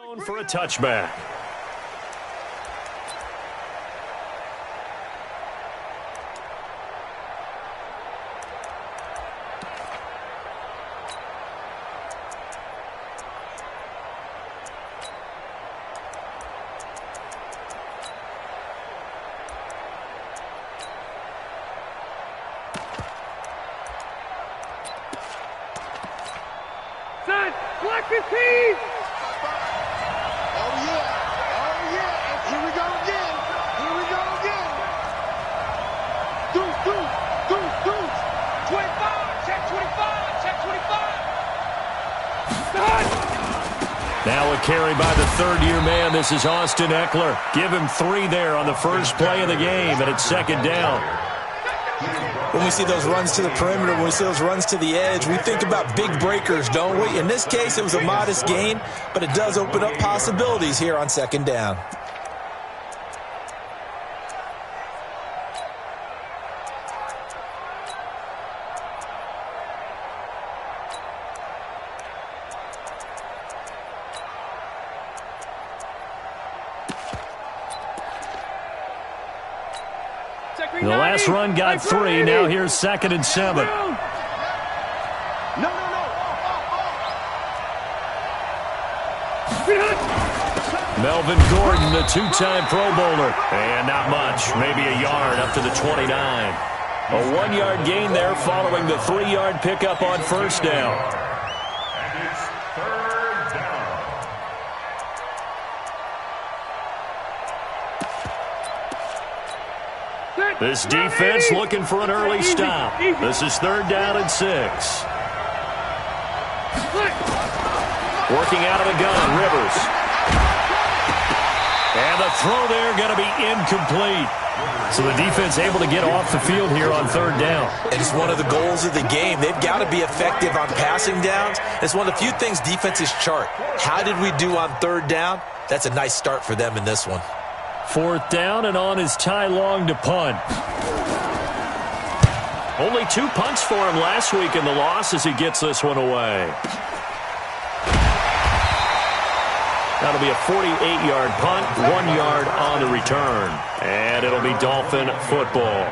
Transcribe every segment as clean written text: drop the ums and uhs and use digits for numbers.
For a touchback. Son, block the team! Now a carry by the third-year man. This is Austin Eckler. Give him 3 there on the first play of the game, and it's second down. When we see those runs to the perimeter, when we see those runs to the edge, we think about big breakers, don't we? In this case, it was a modest gain, but it does open up possibilities here on second down. The last run got 3. Now here's 2nd and 7. Melvin Gordon, the 2-time Pro Bowler. And not much. Maybe a yard up to the 29. A 1-yard gain there following the 3-yard pickup on first down. And it's third down. This defense looking for an early stop. This is 3rd down and 6. Working out of the gun, Rivers. And the throw there going to be incomplete. So the defense able to get off the field here on 3rd down. And it's one of the goals of the game. They've got to be effective on passing downs. It's one of the few things defenses chart. How did we do on 3rd down? That's a nice start for them in this one. 4th down, and on is Ty Long to punt. Only 2 punts for him last week in the loss as he gets this one away. That'll be a 48-yard punt, 1 yard on the return. And it'll be Dolphin football.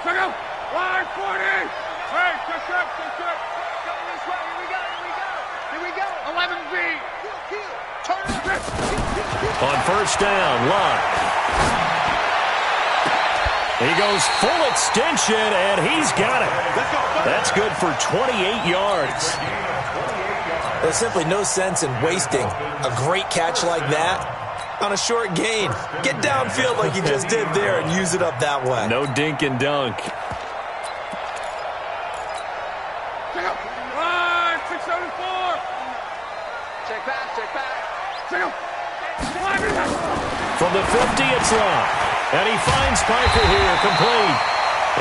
Check out! Line 40! Hey, check. Coming this way. Here we go. 11B. Turn it. On first down, Luck. He goes full extension, and he's got it. That's good for 28 yards. There's simply no sense in wasting a great catch like that on a short gain. Get downfield like you just did there and use it up that way. No dink and dunk. From the 50, it's Luck. And he finds Piker here, complete.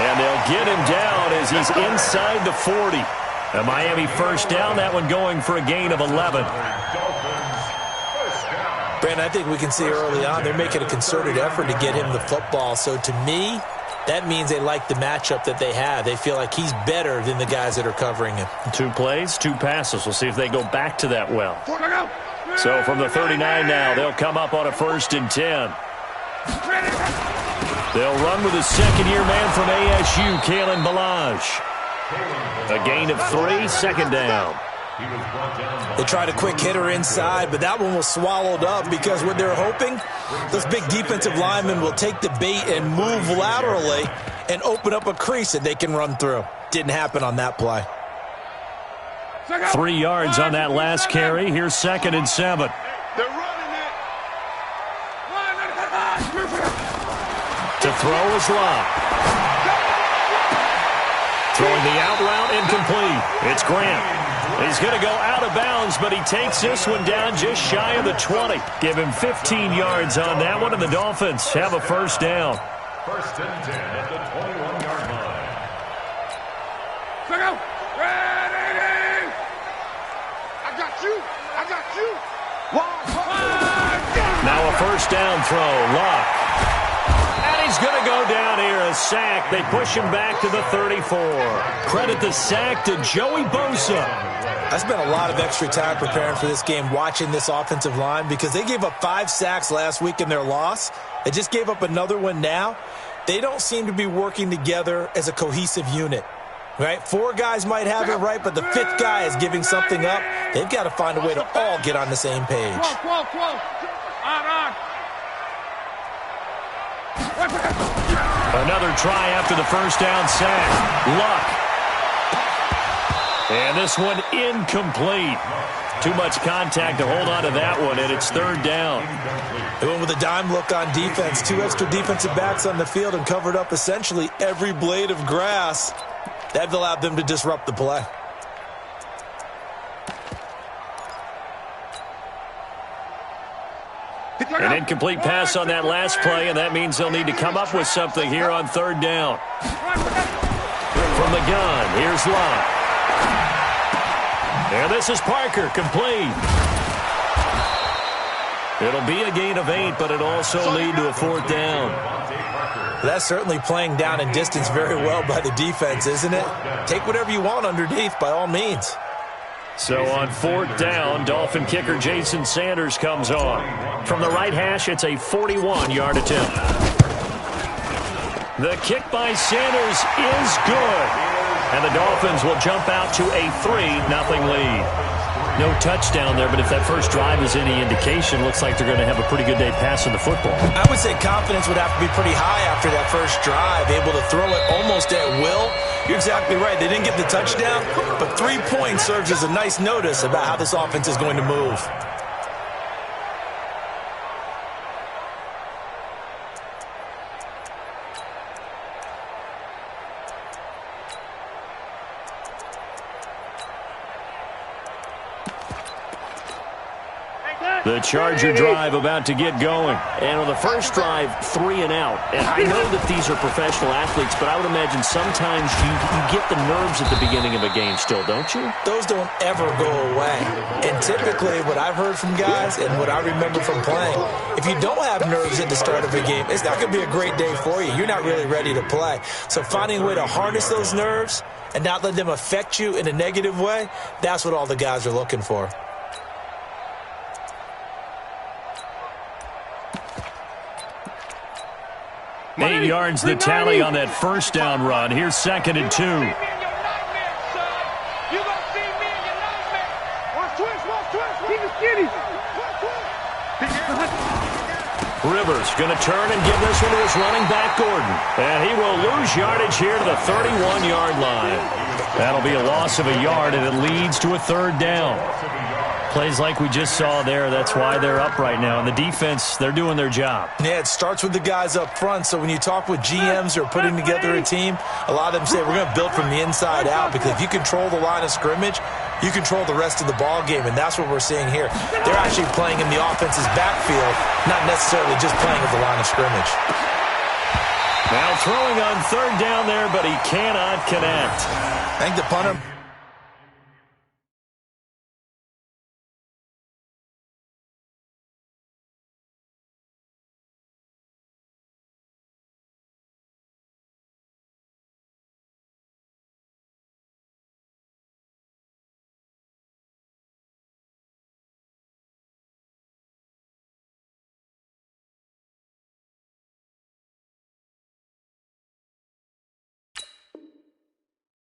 And they'll get him down as he's inside the 40. A Miami first down, that one going for a gain of 11. Brandon, I think we can see early on they're making a concerted effort to get him the football. So to me, that means they like the matchup that they have. They feel like he's better than the guys that are covering him. 2 plays, 2 passes. We'll see if they go back to that well. So from the 39 now, they'll come up on a 1st and 10. They'll run with a second-year man from ASU, Kalen Ballage. A gain of 3, 2nd down. They tried a quick hitter inside, but that one was swallowed up because what they're hoping, those big defensive linemen will take the bait and move laterally and open up a crease that they can run through. Didn't happen on that play. 3 yards on that last carry. Here's 2nd and 7. They're running it. To throw is Luck. Throwing the out route incomplete. It's Grant. He's going to go out of bounds, but he takes this one down just shy of the 20. Give him 15 yards on that one, and the Dolphins have a first down. 1st and 10 at the 21-yard line. I got you. Now a first down throw. Luck. And he's going to go down here a sack. They push him back to the 34. Credit the sack to Joey Bosa. I spent a lot of extra time preparing for this game watching this offensive line because they gave up 5 sacks last week in their loss. They just gave up another one now. They don't seem to be working together as a cohesive unit. Right? 4 guys might have it right, but the 5th guy is giving something up. They've got to find a way to all get on the same page. Another try after the first down sack. Luck. And this one incomplete. Too much contact to hold on to that one, and it's 3rd down. They went with a dime look on defense. 2 extra defensive backs on the field and covered up essentially every blade of grass. That allowed them to disrupt the play. An incomplete pass on that last play, and that means they'll need to come up with something here on 3rd down. From the gun, here's Lott. And this is Parker, complete. It'll be a gain of 8, but it'll also lead to a 4th down. That's certainly playing down and distance very well by the defense, isn't it? Take whatever you want underneath, by all means. So on 4th down, Dolphin kicker Jason Sanders comes on. From the right hash, it's a 41-yard attempt. The kick by Sanders is good. And the Dolphins will jump out to a 3-0 lead. No touchdown there, but if that first drive is any indication, looks like they're going to have a pretty good day passing the football. I would say confidence would have to be pretty high after that first drive, able to throw it almost at will. You're exactly right. They didn't get the touchdown, but 3 points serves as a nice notice about how this offense is going to move. The Charger drive about to get going. And on the first drive, 3 and out. And I know that these are professional athletes, but I would imagine sometimes you get the nerves at the beginning of a game still, don't you? Those don't ever go away. And typically what I've heard from guys and what I remember from playing, if you don't have nerves at the start of a game, it's not going to be a great day for you. You're not really ready to play. So finding a way to harness those nerves and not let them affect you in a negative way, that's what all the guys are looking for. 8 yards the tally on that first down run. Here's 2nd and 2. Rivers going to turn and give this one to his running back, Gordon. And he will lose yardage here to the 31-yard line. That'll be a loss of a yard, and it leads to a 3rd down. Plays like we just saw there, that's why they're up right now. And the defense, they're doing their job. Yeah, it starts with the guys up front. So when you talk with GMs who are putting together a team, a lot of them say we're going to build from the inside out, because if you control the line of scrimmage, you control the rest of the ball game, and that's what we're seeing here. They're actually playing in the offense's backfield, not necessarily just playing at the line of scrimmage. Now throwing on 3rd down there, but he cannot connect. I think the punter...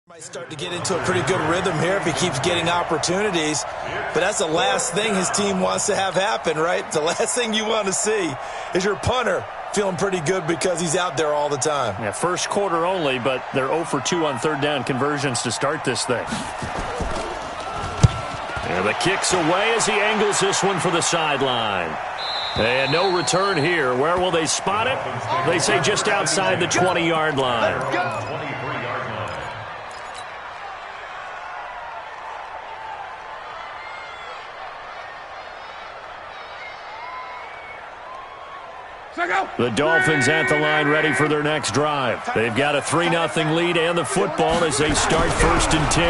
might start to get into a pretty good rhythm here if he keeps getting opportunities. But that's the last thing his team wants to have happen, right? The last thing you want to see is your punter feeling pretty good because he's out there all the time. Yeah, first quarter only, but they're 0 for 2 on 3rd down conversions to start this thing. And the kick's away as he angles this one for the sideline. And no return here. Where will they spot it? They say just outside the 20-yard line. The Dolphins at the line ready for their next drive. They've got a 3-0 lead and the football as they start 1st and 10.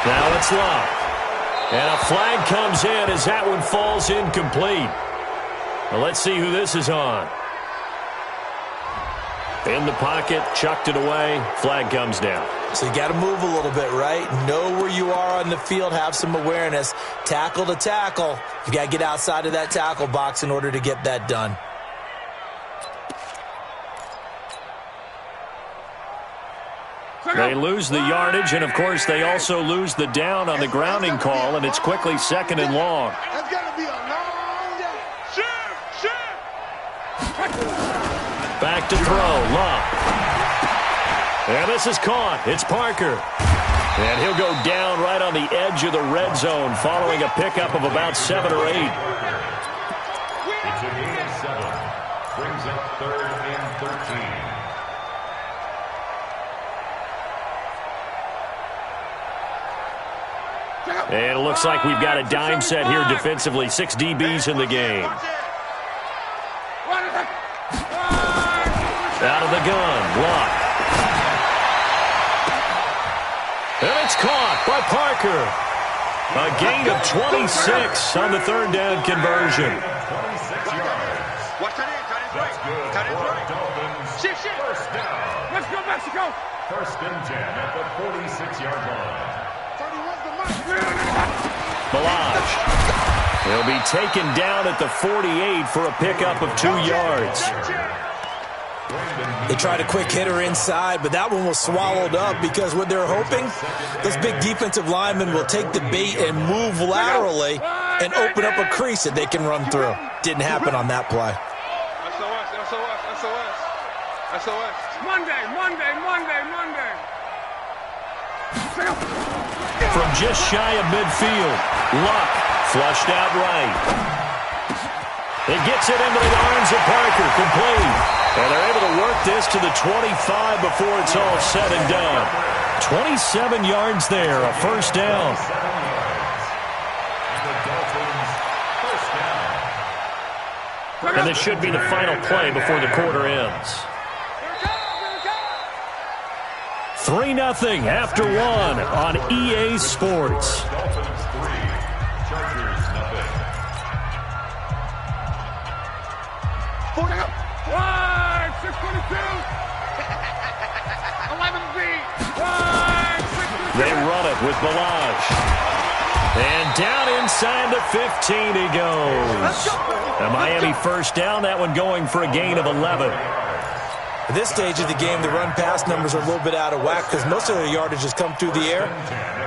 Now it's Lott. And a flag comes in as that one falls incomplete. Well, let's see who this is on. In the pocket, chucked it away, flag comes down. So you got to move a little bit, right? Know where you are on the field, have some awareness. Tackle to tackle. You got to get outside of that tackle box in order to get that done. They lose the yardage, and, of course, they also lose the down on the grounding call, and it's quickly 2nd and long. That's got to be a long day. Shoot! Back to throw, Luck. And this is caught. It's Parker. And he'll go down right on the edge of the red zone following a pickup of about 7 or 8. It's a gain of 7. Brings up 3rd and 13. And it looks like we've got a dime set here defensively. 6 DBs in the game. Out of the gun, Luck. And it's caught by Parker. A gain of 26 on the 3rd down conversion. 26 yards. Watch that in. Cut it right. Dolphins. Shift. First down. Let's go, Mexico. 1st and 10 at the 46-yard line. Balaj. He'll be taken down at the 48 for a pickup of 2 yards. They tried a quick hitter inside, but that one was swallowed up because what they're hoping, those big defensive linemen will take the bait and move laterally and open up a crease that they can run through. Didn't happen on that play. SOS. Monday. From just shy of midfield, Luck flushed out right. It gets it into the arms of Parker, complete. And they're able to work this to the 25 before it's all said and done. 27 yards there, a 1st down. And this should be the final play before the quarter ends. 3-0 after 1 on EA Sports. Dolphins 3, Chargers 0. 4 down. 622. 11 feet. They run it with Balaj. And down inside the 15 he goes. A Miami 1st down, that one going for a gain of 11. At this stage of the game, the run-pass numbers are a little bit out of whack because most of their yardage has come through the air.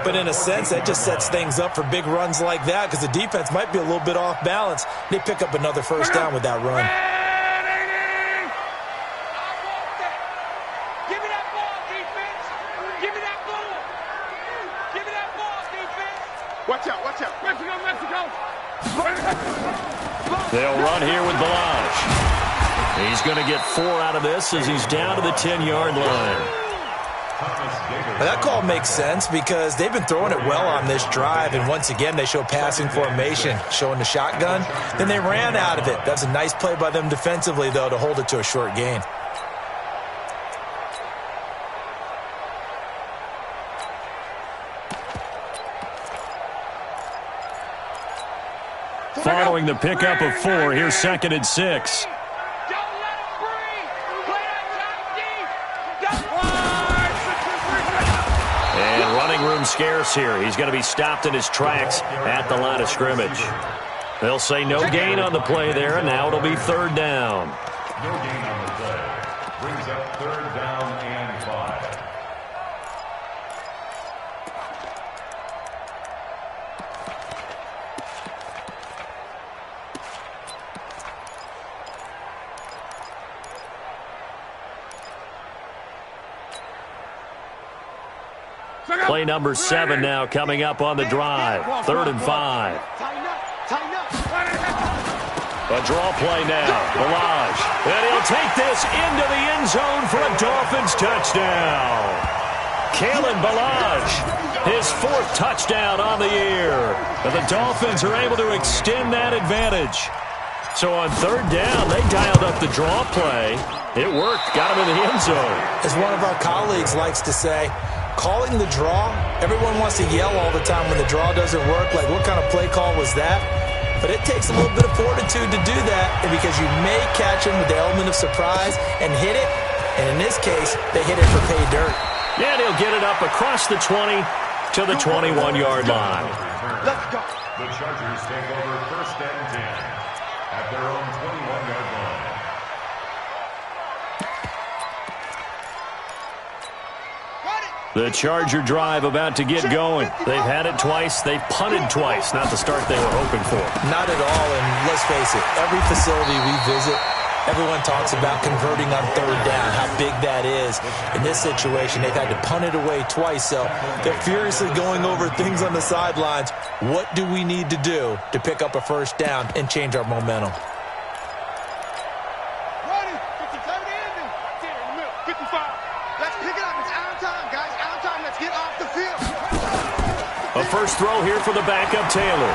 But in a sense, that just sets things up for big runs like that because the defense might be a little bit off balance. They pick up another 1st down with that run. Give me that ball, defense. Give me that ball. Give me that ball, defense. Watch out. Mexico. They'll run here with Balaj. He's going to get 4 out of this as he's down to the 10-yard line. Now that call makes sense because they've been throwing it well on this drive, and once again they show passing formation, showing the shotgun. Then they ran out of it. That's a nice play by them defensively, though, to hold it to a short gain. Following the pickup of 4, here's 2nd and 6. And running room scarce here. He's going to be stopped in his tracks at the line of scrimmage. They'll say no gain on the play there, and now it'll be 3rd down. No gain on the play. Brings up 3rd down and 5. Play number 7 now coming up on the drive. 3rd and 5. A draw play now. Balaj. And he'll take this into the end zone for a Dolphins touchdown. Kalen Balaj, his 4th touchdown on the year. And the Dolphins are able to extend that advantage. So on 3rd down, they dialed up the draw play. It worked. Got him in the end zone. As one of our colleagues likes to say, calling the draw, everyone wants to yell all the time when the draw doesn't work, like what kind of play call was that? But it takes a little bit of fortitude to do that, and because you may catch him with the element of surprise and hit it, And in this case, they hit it for pay dirt. And he'll get it up across the 20 to the 21-yard line. Let's go. The Chargers take over 1st and 10 at their own 21-yard line. The Charger drive about to get going. They've had it twice. They've punted twice. Not the start they were hoping for. Not at all, and let's face it, every facility we visit, everyone talks about converting on 3rd down, how big that is. In this situation, they've had to punt it away twice, so they're furiously going over things on the sidelines. What do we need to do to pick up a 1st down and change our momentum? Ready. 57 ending. 55. Let's pick it up. It's out of time, guys. Out of time. Let's get off the field. A first throw here for the backup Taylor.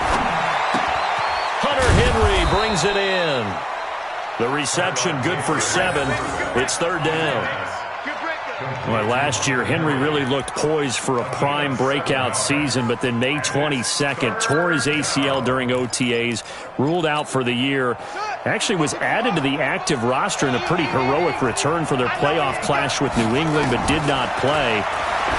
Hunter Henry brings it in. The reception good for 7. It's 3rd down. Well, last year, Henry really looked poised for a prime breakout season, but then May 22nd, tore his ACL during OTAs, ruled out for the year. Actually was added to the active roster in a pretty heroic return for their playoff clash with New England, but did not play.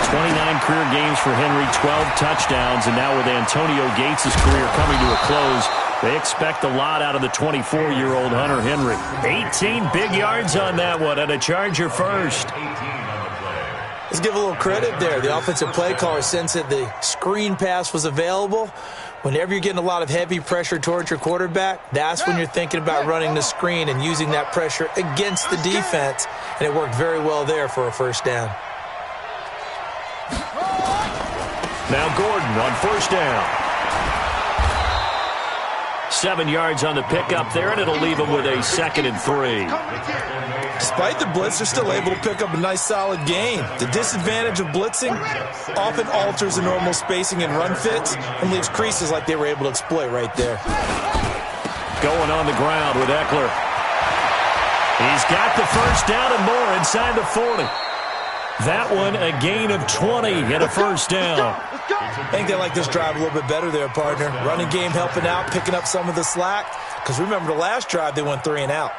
29 career games for Henry, 12 touchdowns, and now with Antonio Gates' career coming to a close, they expect a lot out of the 24-year-old Hunter Henry. 18 big yards on that one, and a Charger first. Let's give a little credit there. The offensive play caller sensed that the screen pass was available. Whenever you're getting a lot of heavy pressure towards your quarterback, that's when you're thinking about running the screen and using that pressure against the defense, and it worked very well there for a 1st down. Now Gordon on 1st down. 7 yards on the pickup there, and it'll leave him with a 2nd and 3. Despite the blitz, they're still able to pick up a nice, solid gain. The disadvantage of blitzing often alters the normal spacing and run fits and leaves creases like they were able to exploit right there. Going on the ground with Eckler. He's got the 1st down and more inside the 40. That one, a gain of 20 and a 1st down. I think they like this drive a little bit better there, partner. Running game helping out, picking up some of the slack. Because remember the last drive, they went 3 and out.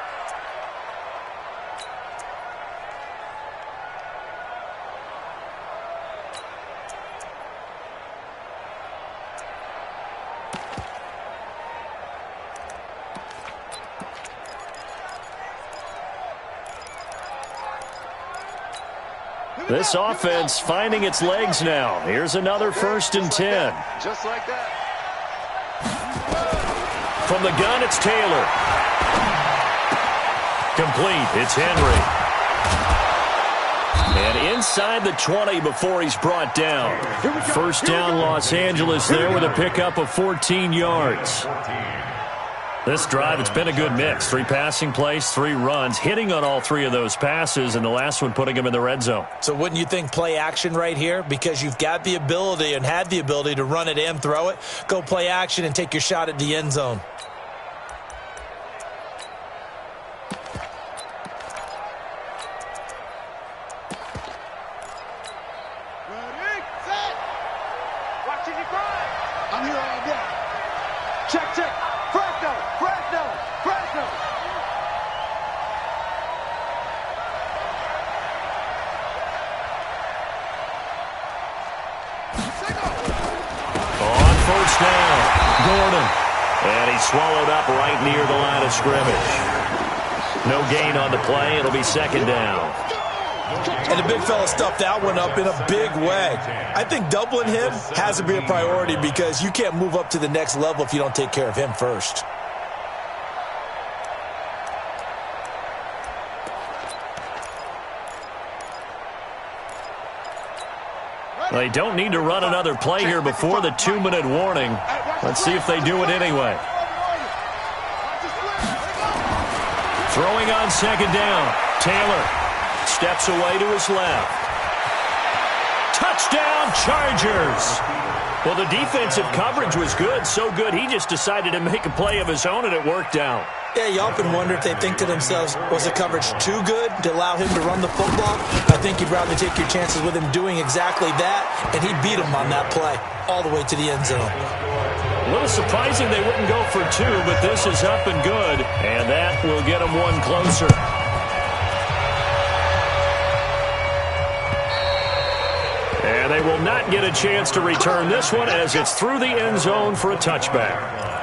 This offense finding its legs now. Here's another 1st and 10. Just like that. From the gun, it's Taylor. Complete. It's Henry. And inside the 20 before he's brought down. 1st down Los Angeles there with a pickup of 14 yards. This drive, it's been a good mix. 3 passing plays, 3 runs, hitting on all 3 of those passes, and the last one putting him in the red zone. So wouldn't you think play action right here? Because you've got the ability and had the ability to run it and throw it. Go play action and take your shot at the end zone. Ready, set. Watching you grind. I'm here all day. Check, check. Fresno, Fresno, Fresno. On 1st down, Gordon. And he's swallowed up right near the line of scrimmage. No gain on the play. It'll be 2nd down. And the big fella stuffed that one up in a big way. I think doubling him has to be a priority because you can't move up to the next level if you don't take care of him first. They don't need to run another play here before the 2-minute warning. Let's see if they do it anyway. Throwing on 2nd down. Taylor steps away to his left. Touchdown, Chargers. Well, the defensive coverage was good, so good he just decided to make a play of his own, and it worked out. Yeah, you often wonder if they think to themselves, was the coverage too good to allow him to run the football? I think you'd rather take your chances with him doing exactly that, and he beat him on that play all the way to the end zone. A little surprising they wouldn't go for 2, but this is up and good, and that will get them 1 closer. they will not get a chance to return this one as it's through the end zone for a touchback.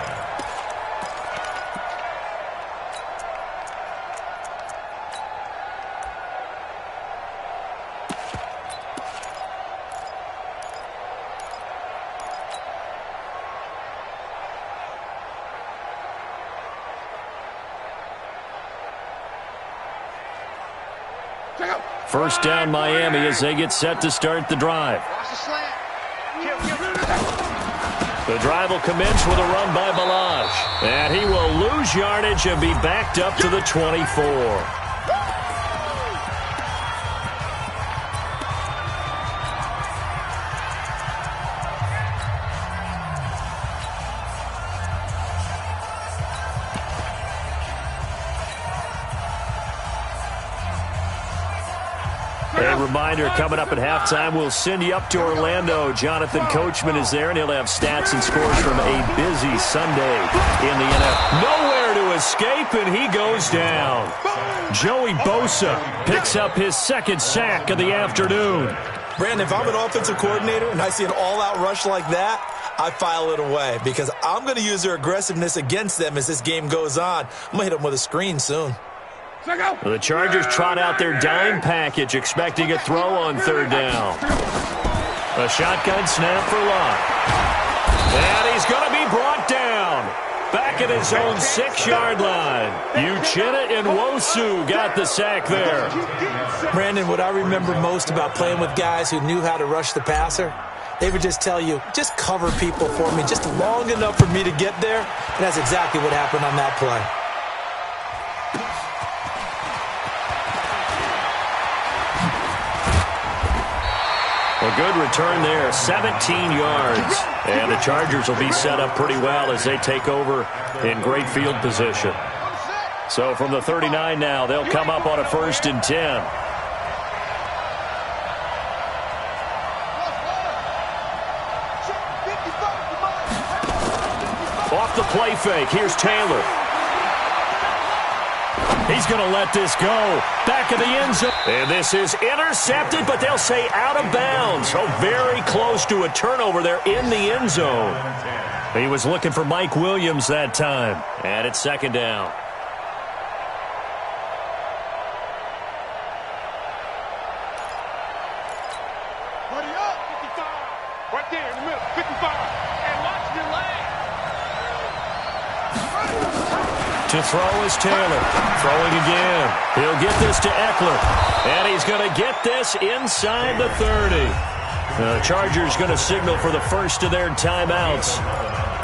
First down Miami as they get set to start the drive. The drive will commence with a run by Balaj. And he will lose yardage and be backed up to the 24. A reminder, coming up at halftime, we'll send you up to Orlando. Jonathan Coachman is there, and he'll have stats and scores from a busy Sunday in the NFL. Nowhere to escape, and he goes down. Joey Bosa picks up his second sack of the afternoon. Brandon, if I'm an offensive coordinator and I see an all-out rush like that, I file it away because I'm going to use their aggressiveness against them as this game goes on. I'm going to hit them with a screen soon. The Chargers trot out their dime package, expecting a throw on third down. A shotgun snap for Lott. And he's going to be brought down. Back at his own 6-yard line. Uchenna and Nwosu got the sack there. Brandon, what I remember most about playing with guys who knew how to rush the passer, they would just tell you, just cover people for me, just long enough for me to get there. And that's exactly what happened on that play. A good return there, 17 yards. And the Chargers will be set up pretty well as they take over in great field position. So from the 39 now, they'll come up on a 1st and 10. Off the play fake, here's Taylor. He's going to let this go. Back of the end zone. And this is intercepted, but they'll say out of bounds. Oh, very close to a turnover there in the end zone. He was looking for Mike Williams that time. And it's 2nd down. Buddy up, 55. Right there in the middle, 55. And watch your leg. To throw is Taylor. Throwing again. He'll get this to Eckler. And he's going to get this inside the 30. The Chargers going to signal for the first of their timeouts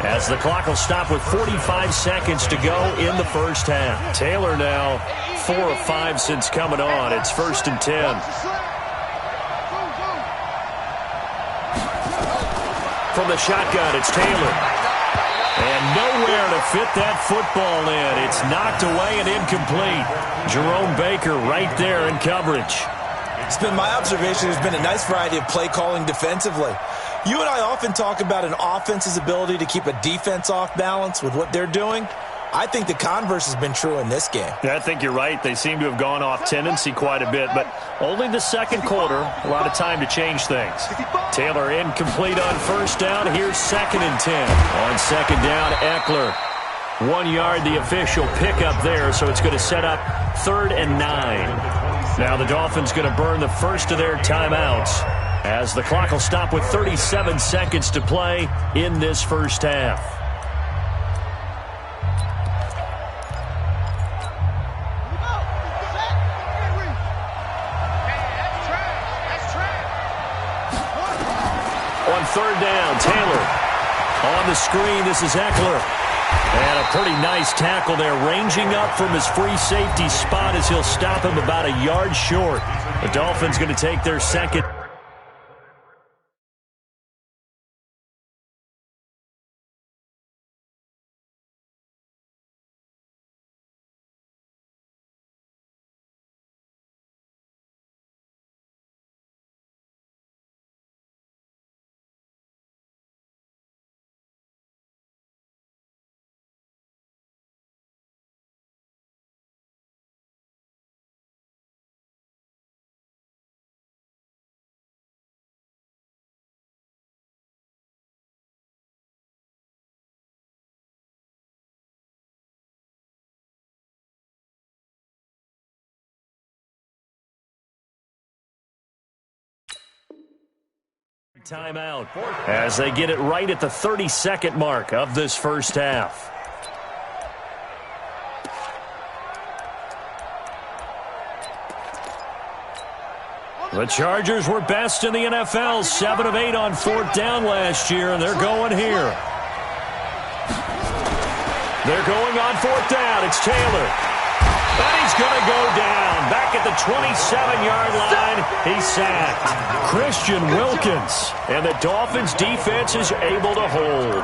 as the clock will stop with 45 seconds to go in the first half. Taylor now 4 of 5 since coming on. It's 1st and 10. From the shotgun, it's Taylor. And nowhere to fit that football in. It's knocked away and incomplete. Jerome Baker right there in coverage. It's been my observation there's been a nice variety of play calling defensively. You and I often talk about an offense's ability to keep a defense off balance with what they're doing. I think the converse has been true in this game. Yeah, I think you're right. They seem to have gone off tendency quite a bit, but only the second quarter, a lot of time to change things. Taylor incomplete on 1st down. Here's 2nd and 10. On 2nd down, Eckler. 1 yard, the official pickup there, so it's going to set up 3rd and 9. Now the Dolphins going to burn the first of their timeouts as the clock will stop with 37 seconds to play in this first half. On 3rd down, Taylor on the screen. This is Eckler. And a pretty nice tackle there, ranging up from his free safety spot as he'll stop him about a yard short. The Dolphins going to take their second. Timeout as they get it right at the 30-second mark of this first half. The Chargers were best in the NFL, 7 of 8 on fourth down last year, and they're going here. They're going on fourth down. It's Taylor. And he's going to go down. Back at the 27-yard line, he's sacked. Christian Wilkins. And the Dolphins' defense is able to hold.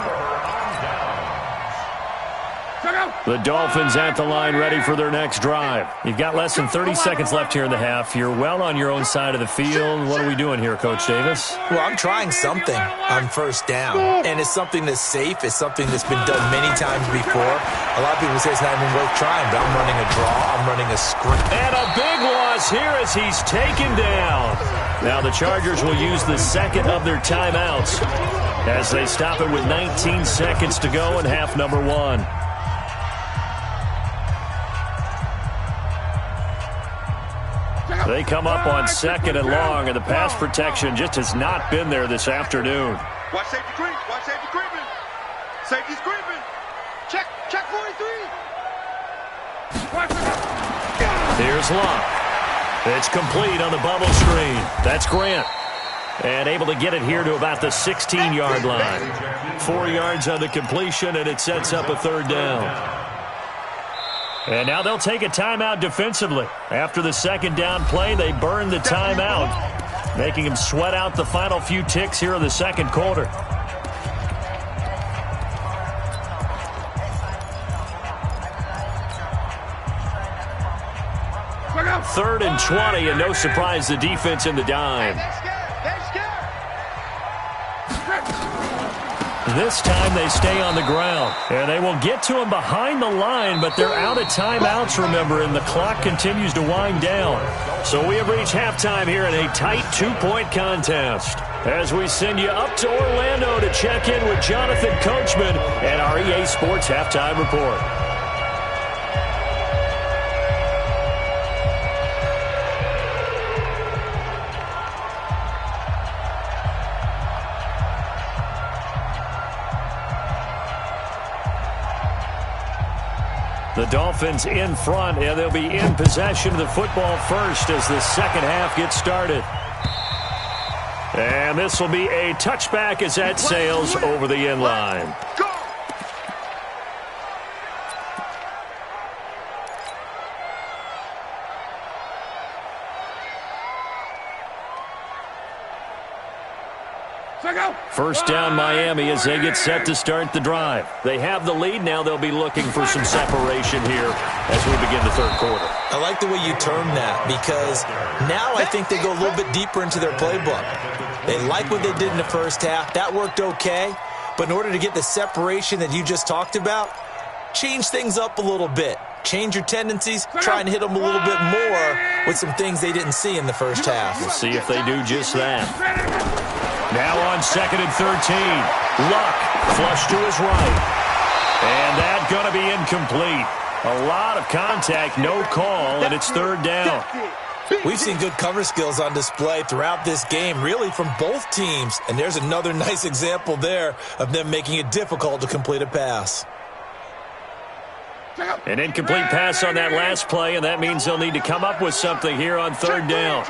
The Dolphins at the line ready for their next drive. You've got less than 30 seconds left here in the half. You're well on your own side of the field. What are we doing here, Coach Davis? Well, I'm trying something on first down. And it's something that's safe. It's something that's been done many times before. A lot of people say it's not even worth trying, but I'm running a draw. I'm running a screen. And a big loss here as he's taken down. Now the Chargers will use the second of their timeouts as they stop it with 19 seconds to go in half number 1. They come up on second and long, and the pass protection just has not been there this afternoon. Watch safety creep. Watch safety creeping. Safety's creeping. Check 43. Here's Luck. It's complete on the bubble screen. That's Grant. And able to get it here to about the 16-yard line. 4 yards on the completion, and it sets up a third down. And now they'll take a timeout defensively. After the second down play, they burn the timeout, making them sweat out the final few ticks here in the second quarter. Third and 20, and no surprise, the defense in the dime. This time they stay on the ground, and they will get to him behind the line, but they're out of timeouts, remember, and the clock continues to wind down. So we have reached halftime here in a tight 2-point contest as we send you up to Orlando to check in with Jonathan Coachman and our EA Sports Halftime Report. The Dolphins in front, and they'll be in possession of the football first as the second half gets started. And this will be a touchback as that sails over the end line. First down Miami as they get set to start the drive. They have the lead. Now they'll be looking for some separation here as we begin the third quarter. I like the way you termed that because now I think they go a little bit deeper into their playbook. They like what they did in the first half. That worked okay. But in order to get the separation that you just talked about, change things up a little bit. Change your tendencies. Try and hit them a little bit more with some things they didn't see in the first half. We'll see if they do just that. Now on second and 13. Luck flush to his right. And that's going to be incomplete. A lot of contact, no call, and it's third down. We've seen good cover skills on display throughout this game, really from both teams. And there's another nice example there of them making it difficult to complete a pass. An incomplete pass on that last play, and that means they'll need to come up with something here on third down.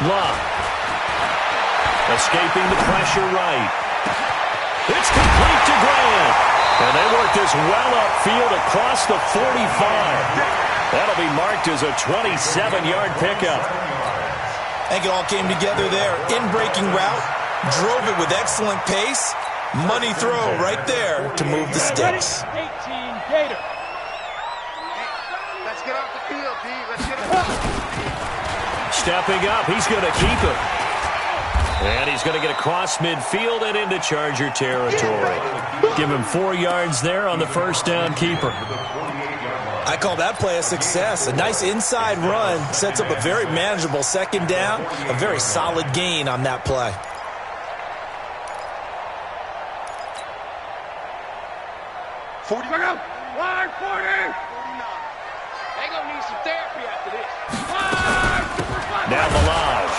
Luck. Escaping the pressure right. It's complete to Grant. And they work this well upfield across the 45. That'll be marked as a 27-yard pickup. I think it all came together there. In-breaking route. Drove it with excellent pace. Money throw right there to move the sticks. 18 Gator. Let's get off the field, D. Let's get it up. Stepping up, he's going to keep it. And he's going to get across midfield and into Charger territory. Give him 4 yards there on the first down keeper. I call that play a success. A nice inside run sets up a very manageable second down. A very solid gain on that play. Line 40. They gonna need some therapy after this. Now Malaj.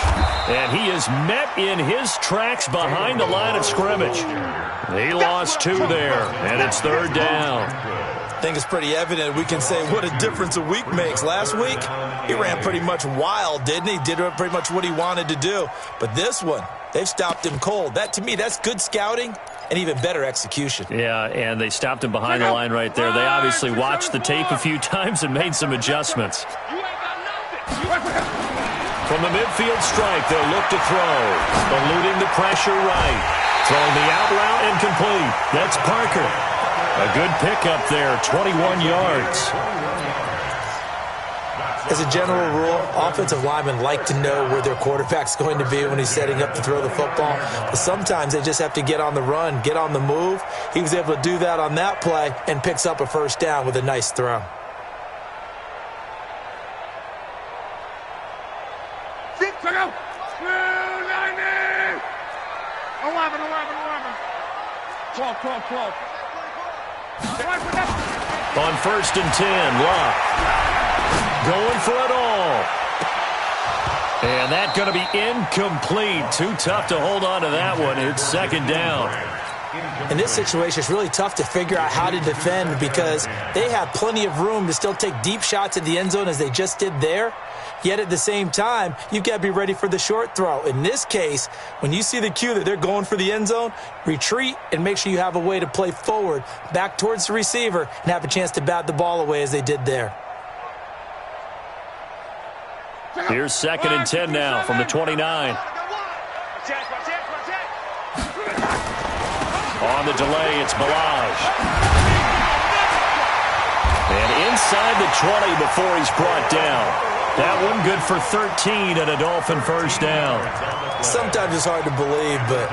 And he is met in his tracks behind the line of scrimmage. He lost 2 there, and it's 3rd down. I think it's pretty evident. We can say what a difference a week makes. Last week, he ran pretty much wild, didn't he? Did pretty much what he wanted to do. But this one, they've stopped him cold. That, to me, that's good scouting and even better execution. Yeah, and they stopped him behind the line right there. They obviously watched the tape a few times and made some adjustments. From the midfield stripe, they'll look to throw. Eluding the pressure right. Throwing the out route incomplete. That's Parker. A good pickup there, 21 yards. As a general rule, offensive linemen like to know where their quarterback's going to be when he's setting up to throw the football. But sometimes they just have to get on the run, get on the move. He was able to do that on that play and picks up a 1st down with a nice throw. On 1st and 10, Locke going for it all. And that's going to be incomplete. Too tough to hold on to that one. It's 2nd down. In this situation, it's really tough to figure out how to defend because they have plenty of room to still take deep shots at the end zone as they just did there. Yet at the same time, you've got to be ready for the short throw. In this case, when you see the cue that they're going for the end zone, retreat and make sure you have a way to play forward, back towards the receiver, and have a chance to bat the ball away as they did there. Here's 2nd and 10 now from the 29. On the delay, it's Balaj. And inside the 20 before he's brought down. That one good for 13 and a Dolphin 1st down. Sometimes it's hard to believe, but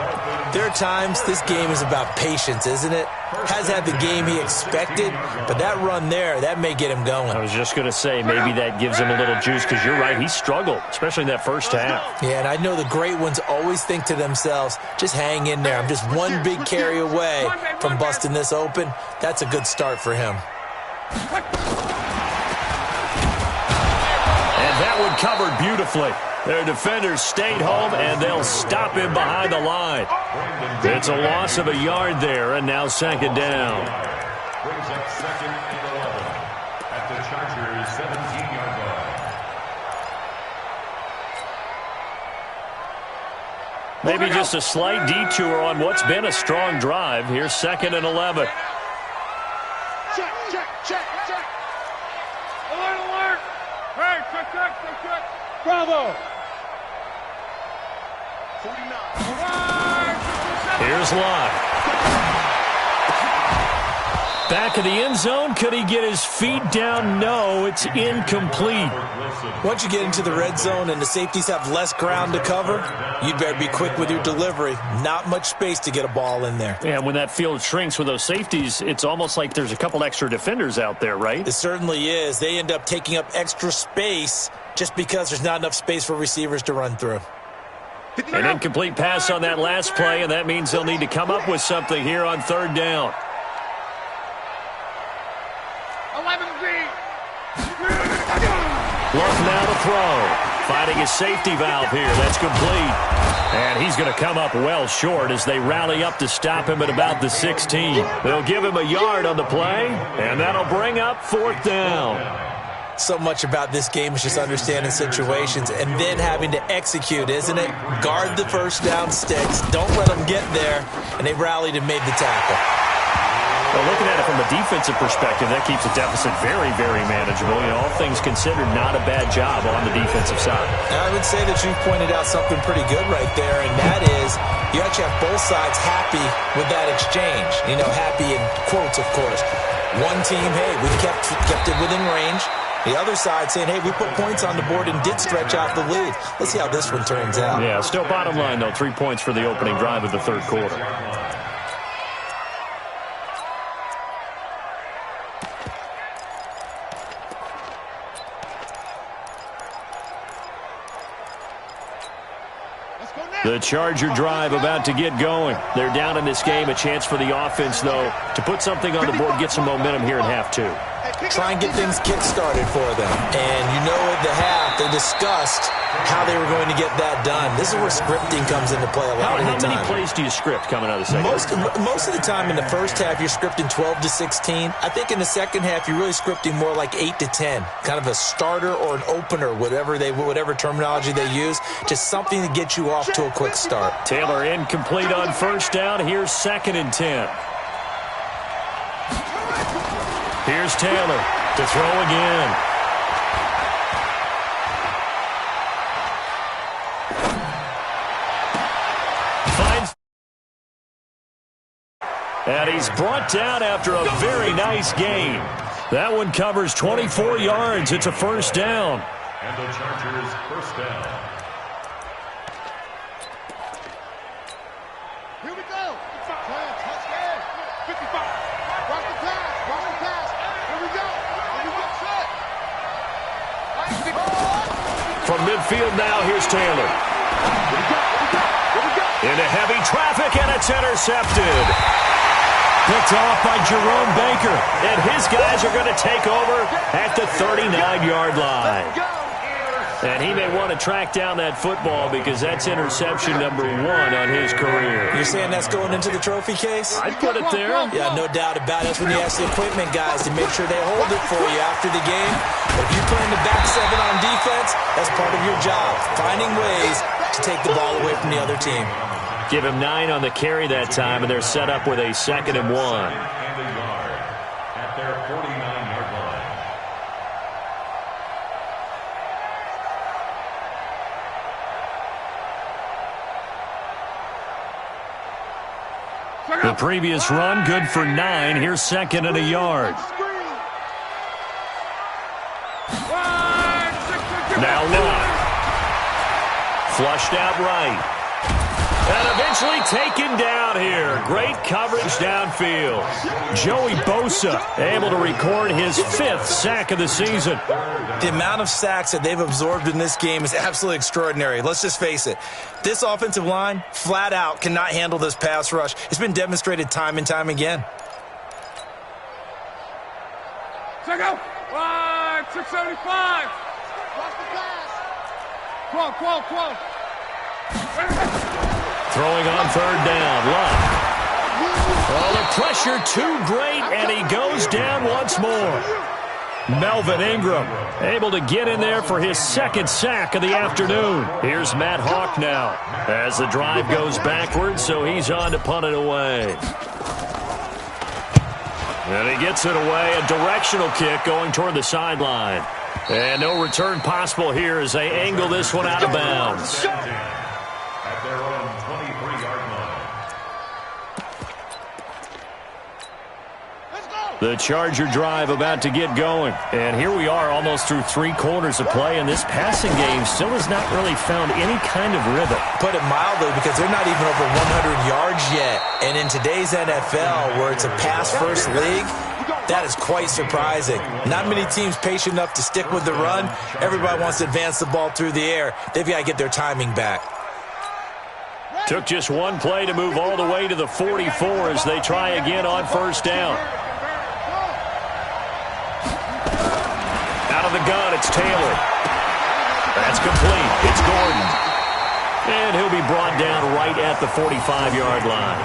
there are times this game is about patience, isn't it? Has had the game he expected, but that run there, that may get him going. I was just going to say, maybe that gives him a little juice because you're right, he struggled, especially in that 1st half. Yeah, and I know the great ones always think to themselves, just hang in there. I'm just one big carry away from busting this open. That's a good start for him. That one covered beautifully. Their defenders stayed home, and they'll stop him behind the line. It's a loss of a yard there, and now 2nd down. Brings up 2nd and 11 at the Chargers' 17-yard line. Maybe just a slight detour on what's been a strong drive. Here's 2nd and 11. Check. Alert. Hey, check. Bravo. 49. Here's Locke. Back of the end zone. Could he get his feet down? No, it's incomplete. Once you get into the red zone and the safeties have less ground to cover, you'd better be quick with your delivery. Not much space to get a ball in there. Yeah, when that field shrinks with those safeties, it's almost like there's a couple extra defenders out there, right? It certainly is. They end up taking up extra space just because there's not enough space for receivers to run through. An incomplete pass on that last play, and that means they'll need to come up with something here on 3rd down. 11B. Luck now to throw. Finding his safety valve here. That's complete. And he's going to come up well short as they rally up to stop him at about the 16. They'll give him a yard on the play, and that'll bring up 4th down. So much about this game is just understanding situations and then having to execute, isn't it? Guard the 1st down sticks. Don't let them get there. And they rallied and made the tackle. Well, looking at it from a defensive perspective, that keeps the deficit very, very manageable. You know, all things considered, not a bad job on the defensive side. And I would say that you've pointed out something pretty good right there, and that is you actually have both sides happy with that exchange. You know, happy in quotes, of course. One team, hey, we kept it within range. The other side saying, hey, we put points on the board and did stretch out the lead. Let's see how this one turns out. Yeah, still bottom line, though, 3 points for the opening drive of the 3rd quarter. The Charger drive about to get going. They're down in this game. A chance for the offense, though, to put something on the board, get some momentum here in half 2. try and get things kick-started for them. And you know at the half, they discussed how they were going to get that done. This is where scripting comes into play a lot of the time. How many plays do you script coming out of the second half? Most of the time in the first half, you're scripting 12 to 16. I think in the second half, you're really scripting more like 8 to 10. Kind of a starter or an opener, whatever terminology they use. Just something to get you off to a quick start. Taylor incomplete on first down. Here's 2nd and 10. Here's Taylor to throw again. And he's brought down after a very nice gain. That one covers 24 yards. It's a first down. And the Chargers first down. Here we go. Touchdown. 55. Watch the pass. Watch the pass. Here we go. From midfield now, here's Taylor. Into heavy traffic, and it's intercepted. Picked off by Jerome Baker. And his guys are going to take over at the 39-yard line. And he may want to track down that football because that's interception number 1 on his career. You're saying that's going into the trophy case? I'd put it there. Yeah, no doubt about it. That's when you ask the equipment guys to make sure they hold it for you after the game. If you're playing the back 7 on defense, that's part of your job, finding ways to take the ball away from the other team. Give him 9 on the carry that time, and they're set up with a 2nd and 1. And a yard at their 49-yard line. The previous run, good for 9. Here's 2nd and a yard. Now Locke. Flushed out right. And eventually taken down here. Great coverage downfield. Joey Bosa able to record his 5th sack of the season. The amount of sacks that they've absorbed in this game is absolutely extraordinary. Let's just face it. This offensive line, flat out, cannot handle this pass rush. It's been demonstrated time and time again. Check out. 675. Watch the pass. 12. Throwing on 3rd down. Locke. Oh, the pressure too great, and he goes down once more. Melvin Ingram able to get in there for his 2nd sack of the afternoon. Here's Matt Hawk now as the drive goes backwards, so he's on to punt it away. And he gets it away, a directional kick going toward the sideline. And no return possible here as they angle this one out of bounds. At their own 23-yard line. The Charger drive about to get going. And here we are almost through 3 quarters of play, and this passing game still has not really found any kind of rhythm. Put it mildly, because they're not even over 100 yards yet. And in today's NFL, where it's a pass-first league, that is quite surprising. Not many teams patient enough to stick with the run. Everybody wants to advance the ball through the air. They've got to get their timing back. Took just 1 play to move all the way to the 44 as they try again on 1st down. Out of the gun, it's Taylor. That's complete. It's Gordon. And he'll be brought down right at the 45-yard line.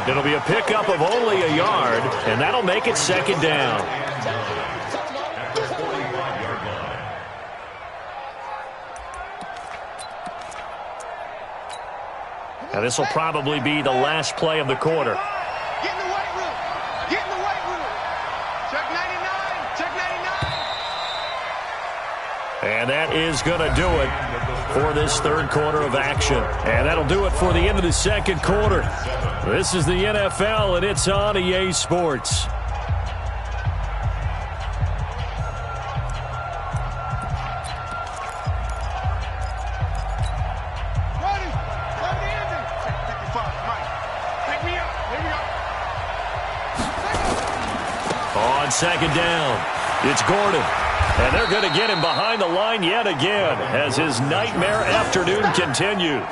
It'll be a pickup of only a yard, and that'll make it 2nd down. At the 45-yard line. Now this will probably be the last play of the quarter. Get in the weight room. Get in the weight room. Check 99. Check 99. And that is going to do it for this 3rd quarter of action. And that'll do it for the end of the 2nd quarter. This is the NFL, and it's on EA Sports. On 2nd down, it's Gordon. And they're going to get him behind the line yet again as his nightmare afternoon continues.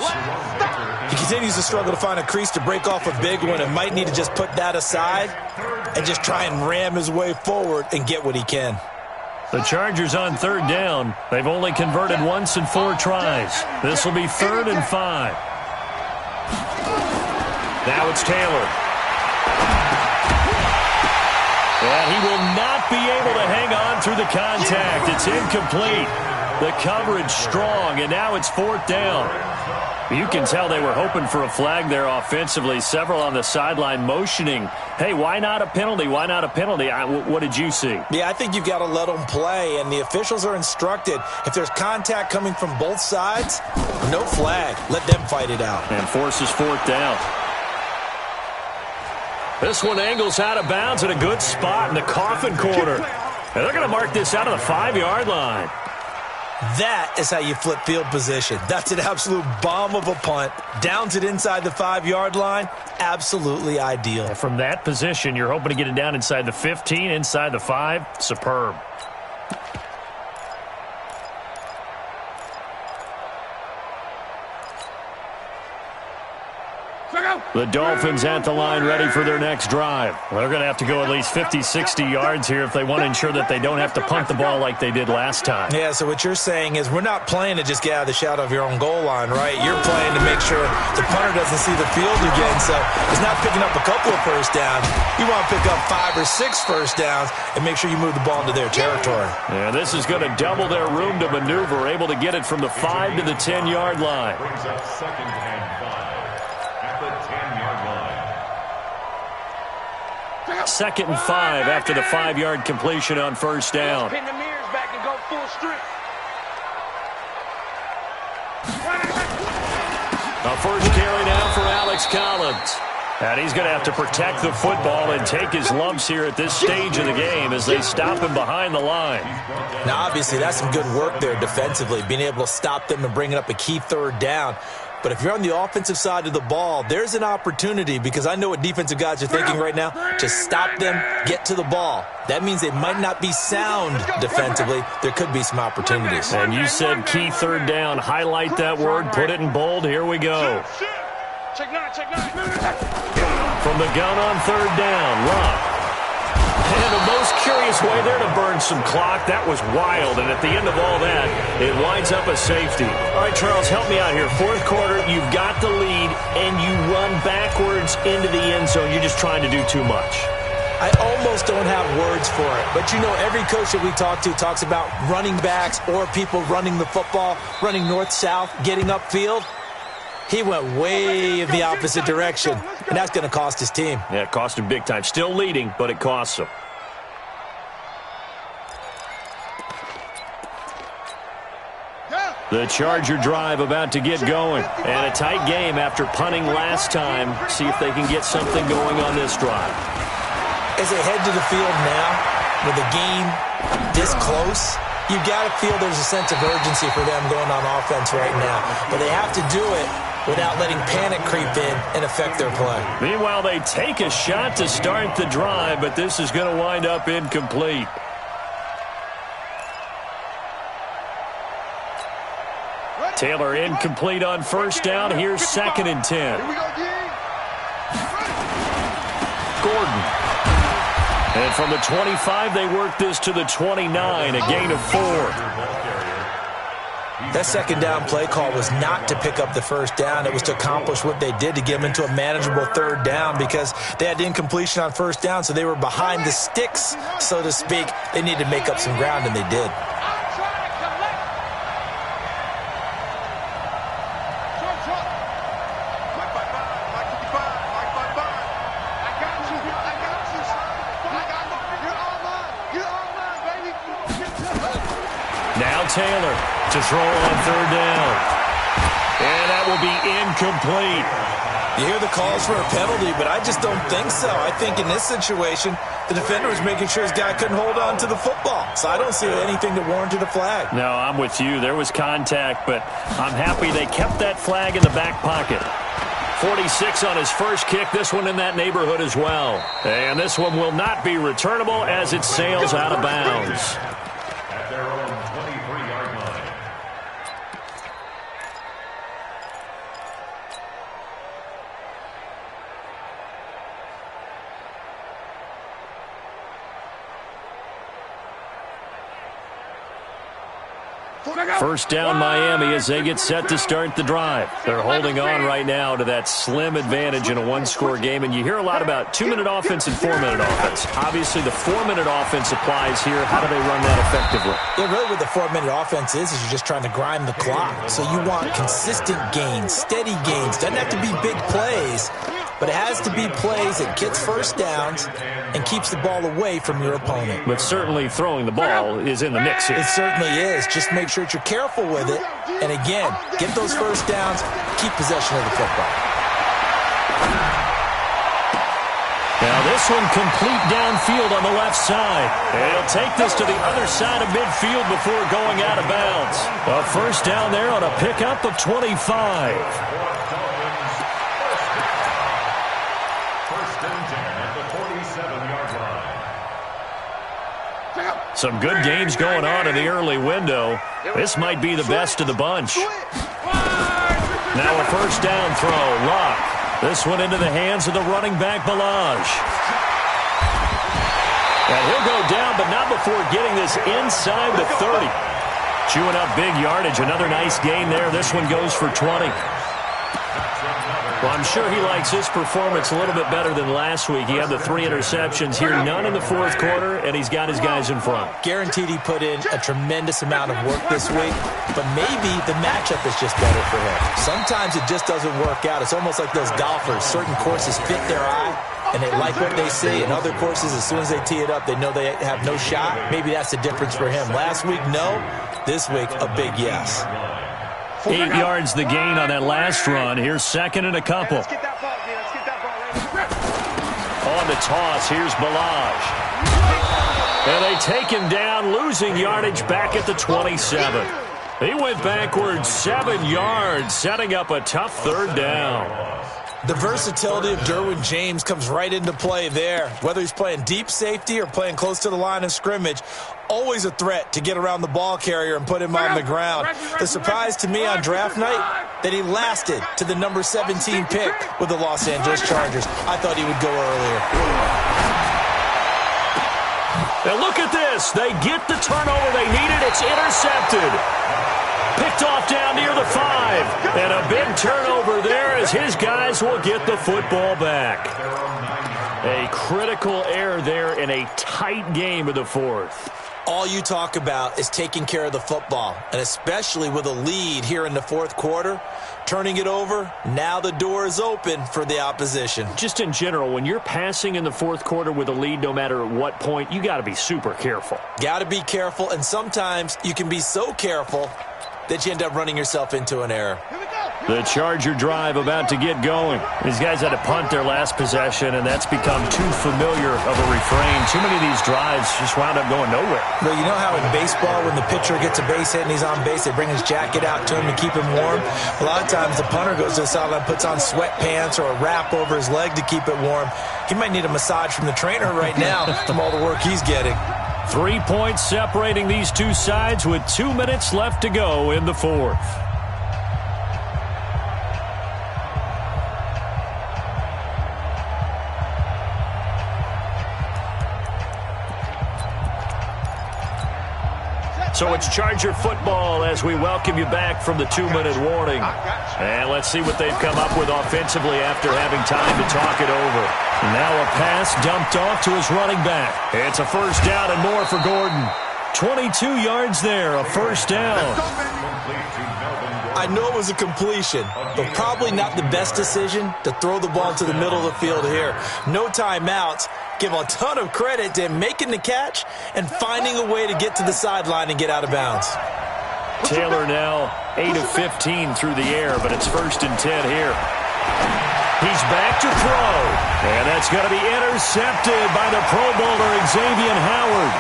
He continues to struggle to find a crease to break off a big one and might need to just put that aside and just try and ram his way forward and get what he can. The Chargers on third down. They've only converted once in 4 tries. This will be 3rd and 5. Now it's Taylor. And he will not be able to hang on through the contact. It's incomplete. The coverage strong, and now it's 4th down. You can tell they were hoping for a flag there offensively. Several on the sideline motioning, hey, why not a penalty? Why not a penalty? What did you see? Yeah, I think you've got to let them play, and the officials are instructed, if there's contact coming from both sides, no flag. Let them fight it out. And forces 4th down. This one angles out of bounds at a good spot in the coffin corner. And they're going to mark this out of the 5-yard line. That is how you flip field position. That's an absolute bomb of a punt. Downs it inside the 5-yard line. Absolutely ideal. And from that position, you're hoping to get it down inside the 15, inside the 5. Superb. The Dolphins at the line ready for their next drive. They're going to have to go at least 50, 60 yards here if they want to ensure that they don't have to punt the ball like they did last time. Yeah, so what you're saying is we're not playing to just get out of the shadow of your own goal line, right? You're playing to make sure the punter doesn't see the field again. So it's not picking up a couple of first downs. You want to pick up 5 or 6 first downs and make sure you move the ball into their territory. Yeah, this is going to double their room to maneuver, able to get it from the 5 to the 10-yard line. Brings up 2nd and 5 at the 10-yard line. 2nd and 5 after the 5-yard completion on first down. Pin the mirrors back and go full strength. A first carry now for Alex Collins. And he's going to have to protect the football and take his lumps here at this stage of the game as they stop him behind the line. Now, obviously, that's some good work there defensively, being able to stop them and bringing up a key 3rd down. But if you're on the offensive side of the ball, there's an opportunity, because I know what defensive guys are thinking right now. Just stop them, get to the ball. That means they might not be sound defensively. There could be some opportunities. And you said key 3rd down. Highlight that word, put it in bold. Here we go. Check 9, check 9. From the gun on 3rd down, Love. And the most curious way there to burn some clock. That was wild. And at the end of all that, it winds up a safety. All right, Charles, help me out here. 4th quarter, you've got the lead, and you run backwards into the end zone. You're just trying to do too much. I almost don't have words for it. But, you know, every coach that we talk to talks about running backs or people running the football, running north-south, getting upfield. He went way in the opposite direction, and that's going to cost his team. Yeah, it cost him big time. Still leading, but it costs him. The Charger drive about to get going. And a tight game after punting last time. See if they can get something going on this drive. As they head to the field now, with the game this close, you've got to feel there's a sense of urgency for them going on offense right now. But they have to do it without letting panic creep in and affect their play. Meanwhile, they take a shot to start the drive, but this is going to wind up incomplete. Taylor incomplete on first down. Here's 2nd and 10. Gordon. And from the 25, they work this to the 29, a gain of 4. That 2nd down play call was not to pick up the first down. It was to accomplish what they did to get them into a manageable 3rd down, because they had incompletion on first down, so they were behind the sticks, so to speak. They needed to make up some ground, and they did. Now Taylor to throw on 3rd down. And that will be incomplete. You hear the calls for a penalty, but I just don't think so. I think in this situation, the defender was making sure his guy couldn't hold on to the football. So I don't see anything that warranted a flag. No, I'm with you. There was contact, but I'm happy they kept that flag in the back pocket. 46 on his first kick. This one in that neighborhood as well. And this one will not be returnable as it sails out of bounds. At their own 23-yard line. First down Miami as they get set to start the drive. They're holding on right now to that slim advantage in a one-score game, and you hear a lot about 2-minute offense and 4-minute offense. Obviously, the 4-minute offense applies here. How do they run that effectively? Yeah, really what the 4-minute offense is you're just trying to grind the clock. So you want consistent gains, steady gains. Doesn't have to be big plays, but it has to be plays that gets first downs and keeps the ball away from your opponent. But certainly throwing the ball is in the mix here. It certainly is. Just make sure that you're careful with it. And again, get those first downs, keep possession of the football. Now this one complete downfield on the left side. And he'll take this to the other side of midfield before going out of bounds. A first down there on a pickup of 25. Some good games going on in the early window. This might be the best of the bunch. Now a first down throw. Luck. This one into the hands of the running back, Balaj. And he'll go down, but not before getting this inside the 30. Chewing up big yardage. Another nice gain there. This one goes for 20. Well, I'm sure he likes his performance a little bit better than last week. He had the 3 interceptions here, none in the fourth quarter, and he's got his guys in front. Guaranteed he put in a tremendous amount of work this week, but maybe the matchup is just better for him. Sometimes it just doesn't work out. It's almost like those golfers. Certain courses fit their eye, and they like what they see. And other courses, as soon as they tee it up, they know they have no shot. Maybe that's the difference for him. Last week, no. This week, a big yes. 8 yards the gain on that last run. Here's second and a couple. On the toss, here's Balaj. And they take him down, losing yardage back at the 27. He went backwards 7 yards, setting up a tough third down. The versatility of Derwin James comes right into play there. Whether he's playing deep safety or playing close to the line of scrimmage, always a threat to get around the ball carrier and put him on the ground. The surprise to me on draft night, that he lasted to the number 17 pick with the Los Angeles Chargers. I thought he would go earlier. Now look at this. They get the turnover they needed. It's intercepted. Picked off down near the 5. And a big turnover there as his guys will get the football back. A critical error there in a tight game of the fourth. All you talk about is taking care of the football, and especially with a lead here in the fourth quarter, turning it over, now the door is open for the opposition. Just in general, when you're passing in the fourth quarter with a lead, no matter at what point, you got to be super careful. Got to be careful, and sometimes you can be so careful that you end up running yourself into an error. The Charger drive about to get going. These guys had to punt their last possession, and that's become too familiar of a refrain. Too many of these drives just wound up going nowhere. Well, you know how in baseball, when the pitcher gets a base hit and he's on base, they bring his jacket out to him to keep him warm? A lot of times the punter goes to the sideline, puts on sweatpants or a wrap over his leg to keep it warm. He might need a massage from the trainer right now from all the work he's getting. 3 points separating these two sides with 2 minutes left to go in the fourth. So it's Charger football as we welcome you back from the 2-minute warning. And let's see what they've come up with offensively after having time to talk it over. Now a pass dumped off to his running back. It's a first down and more for Gordon. 22 yards there, a first down. I know it was a completion, but probably not the best decision to throw the ball to the middle of the field here. No timeouts. Give a ton of credit to him making the catch and finding a way to get to the sideline and get out of bounds. Taylor now 8 of 15 through the air, but it's 1st and 10 here. He's back to throw, and that's going to be intercepted by the Pro Bowler Xavier Howard.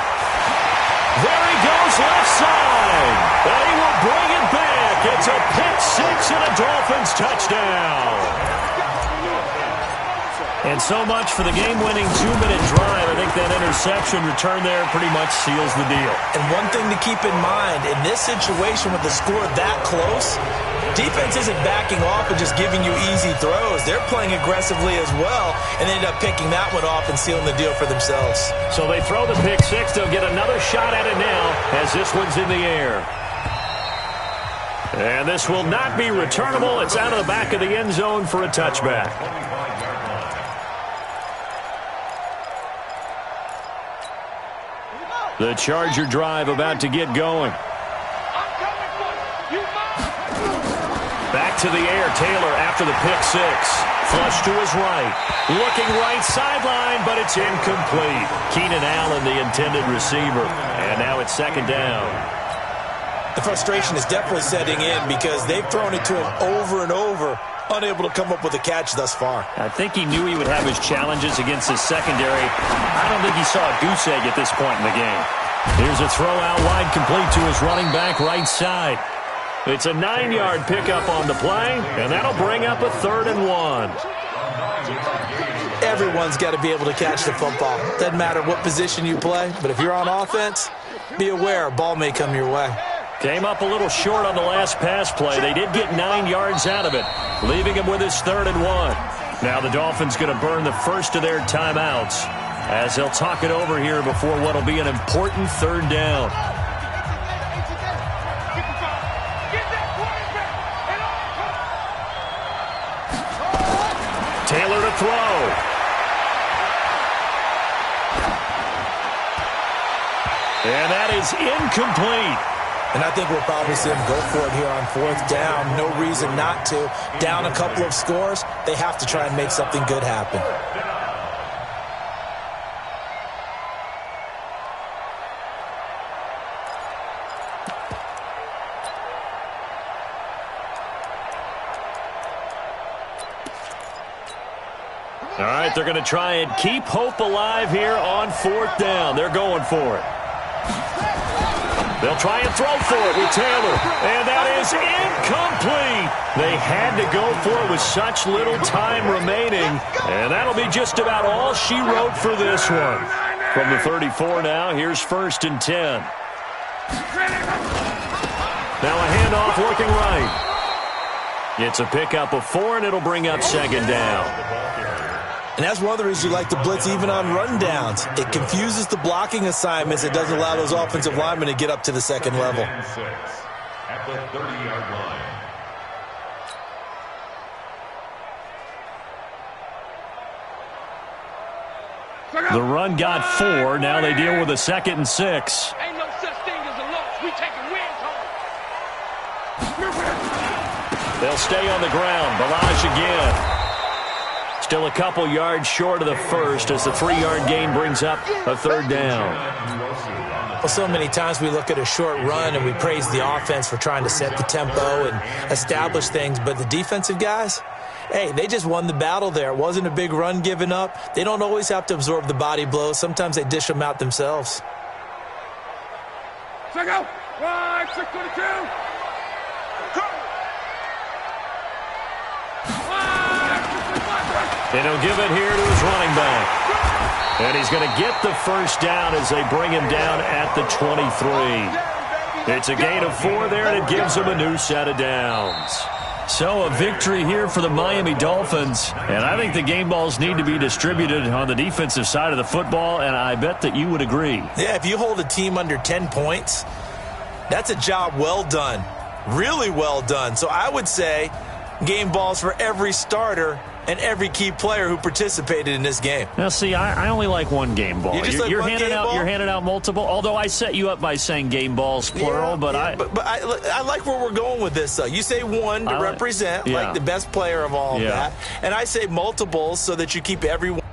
There he goes left side, and he will bring it back. It's a pick 6 and a Dolphins touchdown. And so much for the game-winning 2-minute drive. I think that interception return there pretty much seals the deal. And one thing to keep in mind, in this situation with the score that close, defense isn't backing off and just giving you easy throws. They're playing aggressively as well and end up picking that one off and sealing the deal for themselves. So they throw the pick 6. They'll get another shot at it now as this one's in the air. And this will not be returnable. It's out of the back of the end zone for a touchback. The Charger drive about to get going. Back to the air, Taylor after the pick six. Flush to his right. Looking right sideline, but it's incomplete. Keenan Allen, the intended receiver. And now it's second down. The frustration is definitely setting in because they've thrown it to him over and over, unable to come up with a catch thus far. I think he knew he would have his challenges against his secondary. I don't think he saw a goose egg at this point in the game. Here's a throw out wide, complete to his running back right side. It's a 9-yard pickup on the play, and that'll bring up a 3rd and 1. Everyone's got to be able to catch the football. Doesn't matter what position you play, but if you're on offense, be aware a ball may come your way. Came up a little short on the last pass play. They did get 9 yards out of it, leaving him with his 3rd and 1. Now the Dolphins going to burn the first of their timeouts as they'll talk it over here before what will be an important 3rd down. Taylor to throw. And that is incomplete. And I think we'll probably see him go for it here on 4th down. No reason not to. Down a couple of scores, they have to try and make something good happen. All right, they're going to try and keep hope alive here on 4th down. They're going for it. They'll try and throw for it with Taylor, and that is incomplete. They had to go for it with such little time remaining, and that'll be just about all she wrote for this one. From the 34 now, here's 1st and 10. Now a handoff working right. It's a pickup of 4, and it'll bring up 2nd down. And that's one of the reasons you like to blitz even on rundowns. It confuses the blocking assignments. It doesn't allow those offensive linemen to get up to the 2nd level. At the 30-yard line. The run got 4. Now they deal with a 2nd and 6. Ain't no such thing as a loss. We taking wins home. They'll stay on the ground. Balazs again. Still a couple yards short of the first as the 3-yard gain brings up a 3rd down. Well, so many times we look at a short run and we praise the offense for trying to set the tempo and establish things, but the defensive guys, hey, they just won the battle there. It wasn't a big run given up. They don't always have to absorb the body blows. Sometimes they dish them out themselves. Check out. 622. And he'll give it here to his running back. And he's going to get the 1st down as they bring him down at the 23. It's a gain of 4 there, and it gives them a new set of downs. So a victory here for the Miami Dolphins. And I think the game balls need to be distributed on the defensive side of the football, and I bet that you would agree. Yeah, if you hold a team under 10 points, that's a job well done. Really well done. So I would say game balls for every starter and every key player who participated in this game. Now, see, I only like one game ball. You're handing out multiple. Although I set you up by saying game balls plural, but I like where we're going with this. Though you say one to represent like the best player of all of that, and I say multiples so that you keep everyone.